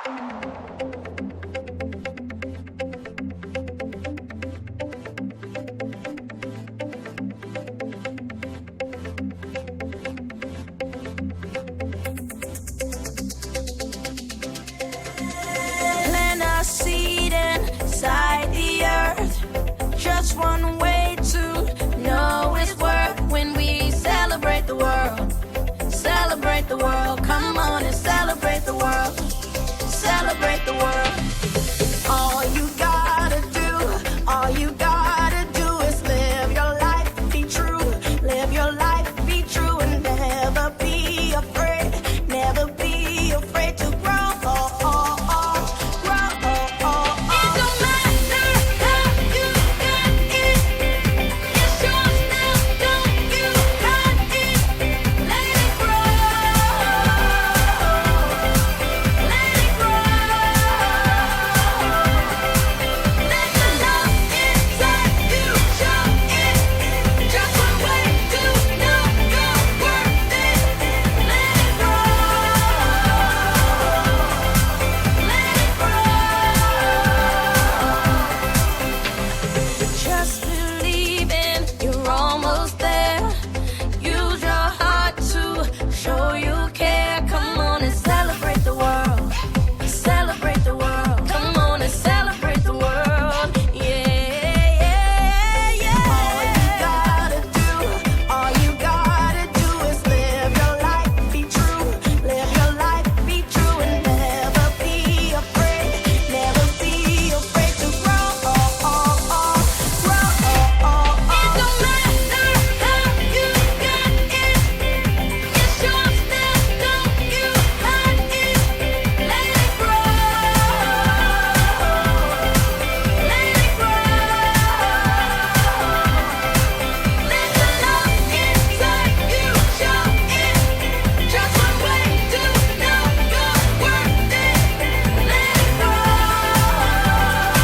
Plant a seed inside the earth. Just one way to know its worth. When we celebrate the world, celebrate the world. Come on and celebrate the world, celebrate the world.